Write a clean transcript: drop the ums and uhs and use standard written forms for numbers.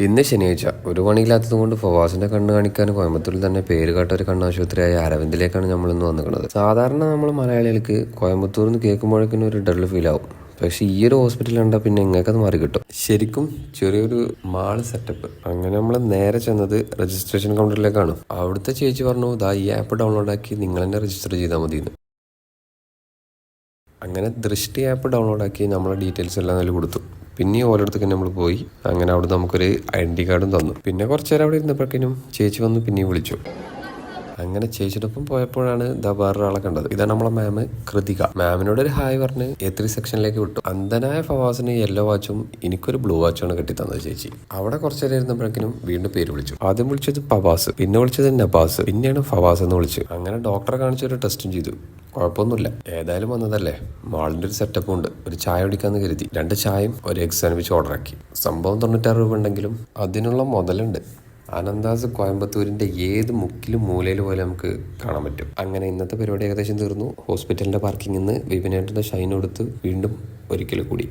ഇന്ന് ശനിയാഴ്ച ഒരു പണിയില്ലാത്തത് കൊണ്ട് ഫവാസിന്റെ കണ്ണ് കാണിക്കാൻ കോയമ്പത്തൂരിൽ തന്നെ പേര് കേട്ട ഒരു കണ്ണാശുപത്രിയായ അരവിന്ദിലേക്കാണ് നമ്മൾ ഇന്ന് വന്നിരിക്കുന്നത്. സാധാരണ നമ്മൾ മലയാളികൾക്ക് കോയമ്പത്തൂർ നിന്ന് കേൾക്കുമ്പോഴേക്കും ഒരു ഡള്ള് ഫീൽ ആവും. പക്ഷെ ഈ ഒരു ഹോസ്പിറ്റൽ കണ്ടാൽ പിന്നെ ഇങ്ങേക്കത് മാറി കിട്ടും. ശരിക്കും ചെറിയൊരു മാള് സെറ്റപ്പ്. അങ്ങനെ നമ്മൾ നേരെ ചെന്നത് രജിസ്ട്രേഷൻ കൗണ്ടറിലേക്കാണ്. അവിടുത്തെ ചേച്ചി പറഞ്ഞു, ദാ ഈ ആപ്പ് ഡൗൺലോഡ് ആക്കി നിങ്ങൾ തന്നെ രജിസ്റ്റർ ചെയ്താൽ മതി എന്ന്. അങ്ങനെ ദൃഷ്ടി ആപ്പ് ഡൗൺലോഡ് ആക്കി നമ്മളെ ഡീറ്റെയിൽസ് എല്ലാം അതിൽ കൊടുത്തു. പിന്നെ ഓരോരുത്തർക്ക് നമ്മൾ പോയി. അങ്ങനെ അവിടെ നമുക്കൊരു ഐഡൻറ്റി കാർഡും തന്നു. പിന്നെ കുറച്ച് നേരം അവിടെ ഇരുന്നപ്പോഴേക്കും ചേച്ചി വന്ന് പിന്നെയും വിളിച്ചു. അങ്ങനെ ചേച്ചിയോടൊപ്പം പോയപ്പോഴാണ് വേറൊരാളെ കണ്ടത്. ഇതാണ് നമ്മളെ മാം കൃതിക. മാമിനോട് ഒരു ഹായ് പറഞ്ഞ് A3 സെക്ഷനിലേക്ക് വിട്ടു. അന്ധനായ ഫവാസിന് യെല്ലോ വാച്ചും എനിക്കൊരു ബ്ലൂ വാച്ചുമാണ് കെട്ടി തന്നത് ചേച്ചി. അവിടെ കുറച്ചു നേരം ഇരുന്നപ്പോഴേക്കും വീണ്ടും പേര് വിളിച്ചു. ആദ്യം വിളിച്ചത് പവാസ്, പിന്നെ വിളിച്ചത് നബാസ്, പിന്നെയാണ് ഫവാസ് എന്ന് വിളിച്ചു. അങ്ങനെ ഡോക്ടറെ കാണിച്ചൊരു ടെസ്റ്റും ചെയ്തു. കുഴപ്പമൊന്നുമില്ല. ഏതായാലും വന്നതല്ലേ, മാളിൻ്റെ ഒരു സെറ്റപ്പും ഉണ്ട്. ഒരു ചായ കുടിക്കാന്ന് കരുതി 2 ചായയും ഒരു എഗ് സാൻഡ്വിച്ച് ഓർഡർ ആക്കി. സംഭവം 96 രൂപ ഉണ്ടെങ്കിലും അതിനുള്ള മുതലുണ്ട്. അനന്താസ് കോയമ്പത്തൂരിൻ്റെ ഏത് മുക്കിലും മൂലയിൽ പോലെ നമുക്ക് കാണാൻ പറ്റും. അങ്ങനെ ഇന്നത്തെ പരിപാടി ഏകദേശം തീർന്നു. ഹോസ്പിറ്റലിൻ്റെ പാർക്കിങ്ങിൽ നിന്ന് വിപിനേട്ടൻ്റെ ഷൈൻ കൊടുത്ത് വീണ്ടും ഒരിക്കൽ കൂടി